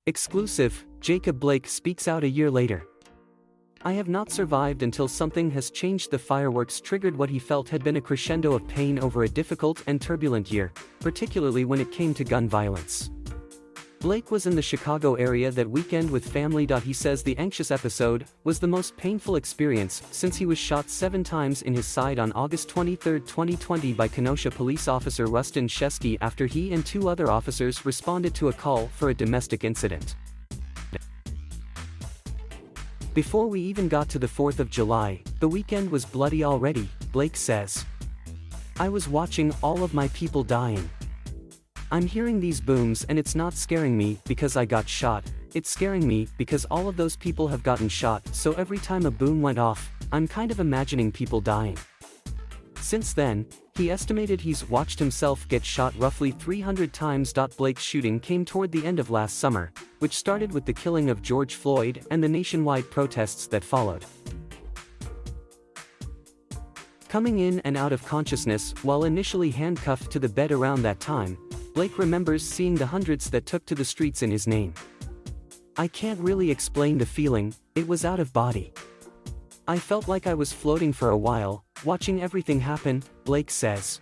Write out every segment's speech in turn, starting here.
Exclusive, Jacob Blake speaks out a year later. I have not survived until something has changed. The fireworks triggered what he felt had been a crescendo of pain over a difficult and turbulent year, particularly when it came to gun violence. Blake was in the Chicago area that weekend with family. He says the anxious episode was the most painful experience since he was shot 7 times in his side on August 23, 2020 by Kenosha police officer Rusten Sheskey after he and 2 other officers responded to a call for a domestic incident. Before we even got to the 4th of July, the weekend was bloody already, Blake says. I was watching all of my people dying. I'm hearing these booms and it's not scaring me because I got shot, it's scaring me because all of those people have gotten shot, so every time a boom went off, I'm kind of imagining people dying. Since then, he estimated he's watched himself get shot roughly 300 times. Blake's shooting came toward the end of last summer, which started with the killing of George Floyd and the nationwide protests that followed. Coming in and out of consciousness while initially handcuffed to the bed around that time, Blake remembers seeing the hundreds that took to the streets in his name. I can't really explain the feeling, it was out of body. I felt like I was floating for a while, watching everything happen, Blake says.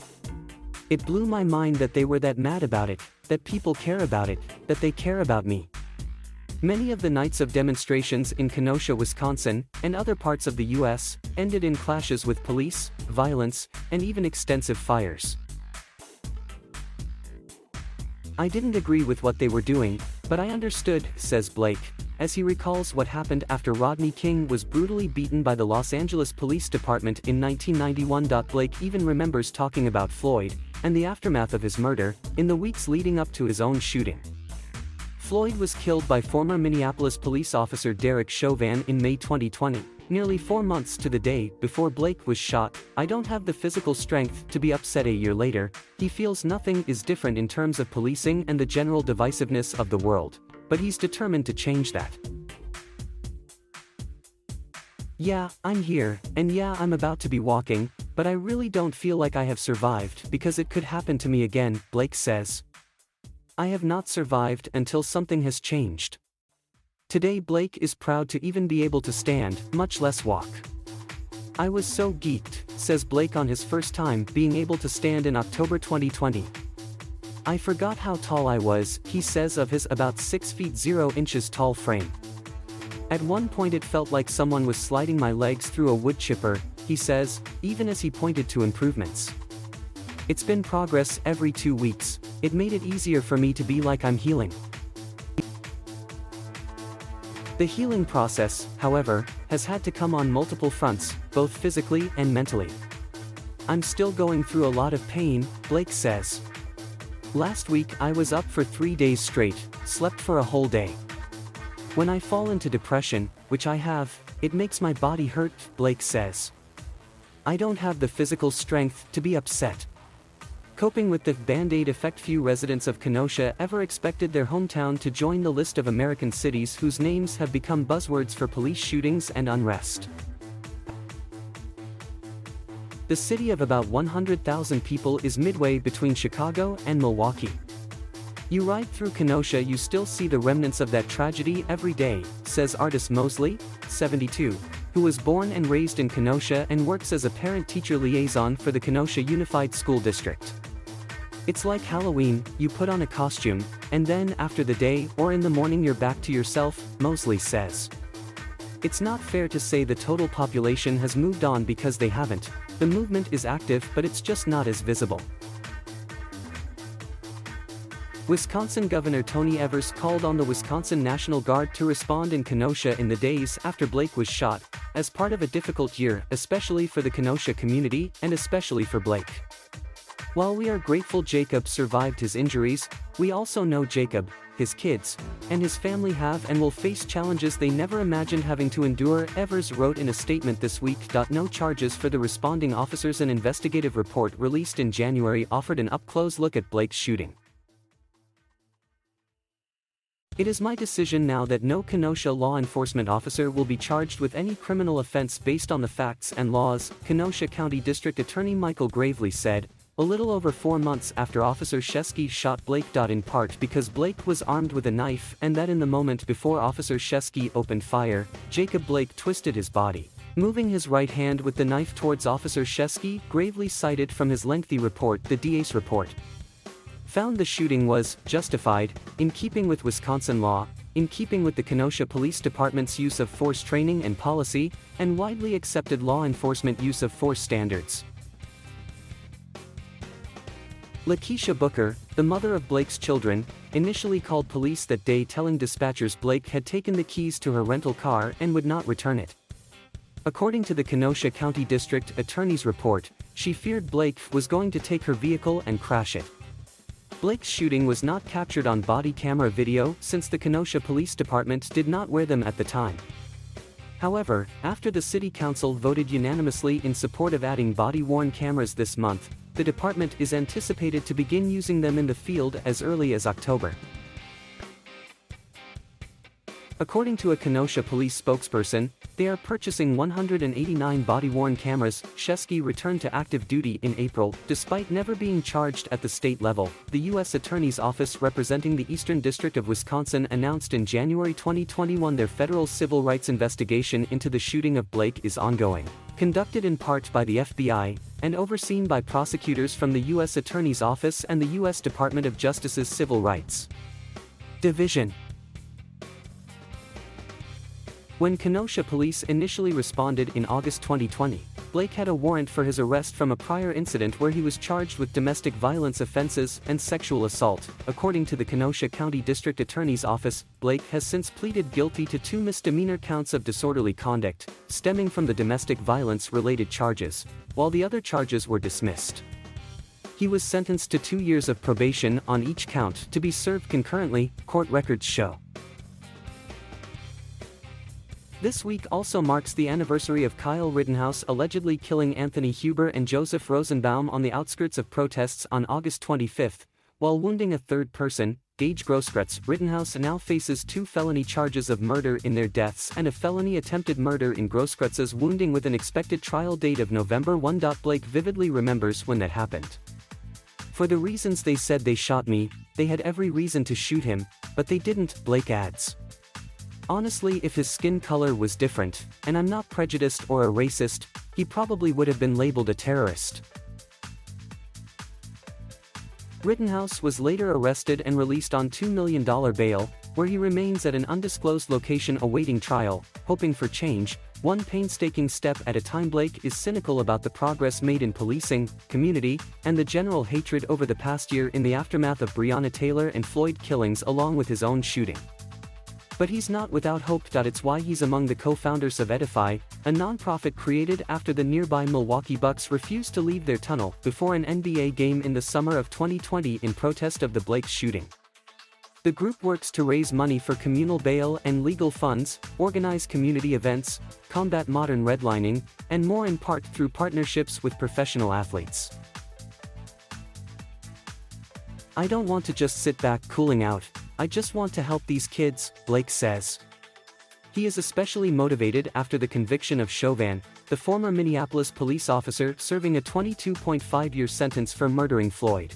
It blew my mind that they were that mad about it, that people care about it, that they care about me. Many of the nights of demonstrations in Kenosha, Wisconsin, and other parts of the U.S., ended in clashes with police, violence, and even extensive fires. I didn't agree with what they were doing, but I understood, says Blake, as he recalls what happened after Rodney King was brutally beaten by the Los Angeles Police Department in 1991. Blake even remembers talking about Floyd, and the aftermath of his murder, in the weeks leading up to his own shooting. Floyd was killed by former Minneapolis police officer Derek Chauvin in May 2020, nearly 4 months to the day before Blake was shot. I don't have the physical strength to be upset a year later. He feels nothing is different in terms of policing and the general divisiveness of the world, but he's determined to change that. Yeah, I'm here, and yeah, I'm about to be walking, but I really don't feel like I have survived because it could happen to me again, Blake says. I have not survived until something has changed. Today Blake is proud to even be able to stand, much less walk. I was so geeked, says Blake on his first time being able to stand in October 2020. I forgot how tall I was, he says of his about 6 feet 0 inches tall frame. At one point it felt like someone was sliding my legs through a wood chipper, he says, even as he pointed to improvements. It's been progress every 2 weeks, it made it easier for me to be like I'm healing. The healing process, however, has had to come on multiple fronts, both physically and mentally. I'm still going through a lot of pain, Blake says. Last week I was up for 3 days straight, slept for a whole day. When I fall into depression, which I have, it makes my body hurt, Blake says. I don't have the physical strength to be upset. Coping with the Band-Aid effect. Few residents of Kenosha ever expected their hometown to join the list of American cities whose names have become buzzwords for police shootings and unrest. The city of about 100,000 people is midway between Chicago and Milwaukee. You ride through Kenosha, you still see the remnants of that tragedy every day, says Artis Mosley, 72, who was born and raised in Kenosha and works as a parent-teacher liaison for the Kenosha Unified School District. It's like Halloween, you put on a costume, and then after the day or in the morning you're back to yourself, Mosley says. It's not fair to say the total population has moved on because they haven't. The movement is active, but it's just not as visible. Wisconsin Governor Tony Evers called on the Wisconsin National Guard to respond in Kenosha in the days after Blake was shot, as part of a difficult year, especially for the Kenosha community and especially for Blake. While we are grateful Jacob survived his injuries, we also know Jacob, his kids, and his family have and will face challenges they never imagined having to endure, Evers wrote in a statement this week. No charges for the responding officers. An investigative report released in January offered an up-close look at Blake's shooting. It is my decision now that no Kenosha law enforcement officer will be charged with any criminal offense based on the facts and laws, Kenosha County District Attorney Michael Gravely said, a little over 4 months after Officer Sheskey shot Blake. In part because Blake was armed with a knife and that in the moment before Officer Sheskey opened fire, Jacob Blake twisted his body, moving his right hand with the knife towards Officer Sheskey, gravely cited from his lengthy report. The DA's report found the shooting was justified, in keeping with Wisconsin law, in keeping with the Kenosha Police Department's use of force training and policy, and widely accepted law enforcement use of force standards. Lakeisha Booker, the mother of Blake's children, initially called police that day telling dispatchers Blake had taken the keys to her rental car and would not return it. According to the Kenosha County District Attorney's report, she feared Blake was going to take her vehicle and crash it. Blake's shooting was not captured on body camera video since the Kenosha Police Department did not wear them at the time. However, after the City Council voted unanimously in support of adding body-worn cameras this month, the department is anticipated to begin using them in the field as early as October. According to a Kenosha police spokesperson, they are purchasing 189 body-worn cameras. Sheskey returned to active duty in April, despite never being charged at the state level. The U.S. Attorney's Office representing the Eastern District of Wisconsin announced in January 2021 their federal civil rights investigation into the shooting of Blake is ongoing, conducted in part by the FBI, and overseen by prosecutors from the U.S. Attorney's Office and the U.S. Department of Justice's Civil Rights Division. When Kenosha police initially responded in August 2020, Blake had a warrant for his arrest from a prior incident where he was charged with domestic violence offenses and sexual assault. According to the Kenosha County District Attorney's Office, Blake has since pleaded guilty to 2 misdemeanor counts of disorderly conduct, stemming from the domestic violence-related charges, while the other charges were dismissed. He was sentenced to 2 years of probation on each count to be served concurrently, court records show. This week also marks the anniversary of Kyle Rittenhouse allegedly killing Anthony Huber and Joseph Rosenbaum on the outskirts of protests on August 25, while wounding a third person, Gage Grosskreutz. Rittenhouse now faces 2 felony charges of murder in their deaths and a felony attempted murder in Grosskreutz's wounding with an expected trial date of November 1. Blake vividly remembers when that happened. For the reasons they said they shot me, they had every reason to shoot him, but they didn't, Blake adds. Honestly, if his skin color was different, and I'm not prejudiced or a racist, he probably would have been labeled a terrorist. Rittenhouse was later arrested and released on $2 million bail, where he remains at an undisclosed location awaiting trial, hoping for change, one painstaking step at a time. Blake is cynical about the progress made in policing, community, and the general hatred over the past year in the aftermath of Breonna Taylor and Floyd killings along with his own shooting. But he's not without hope. It's why he's among the co-founders of Edify, a nonprofit created after the nearby Milwaukee Bucks refused to leave their tunnel before an NBA game in the summer of 2020 in protest of the Blake shooting. The group works to raise money for communal bail and legal funds, organize community events, combat modern redlining, and more, in part through partnerships with professional athletes. I don't want to just sit back cooling out, I just want to help these kids, Blake says. He is especially motivated after the conviction of Chauvin, the former Minneapolis police officer serving a 22.5-year sentence for murdering Floyd.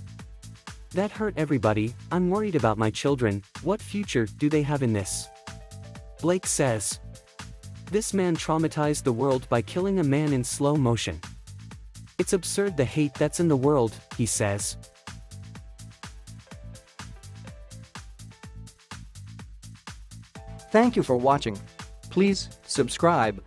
That hurt everybody. I'm worried about my children. What future do they have in this? Blake says. This man traumatized the world by killing a man in slow motion. It's absurd the hate that's in the world, he says. Thank you for watching. Please subscribe,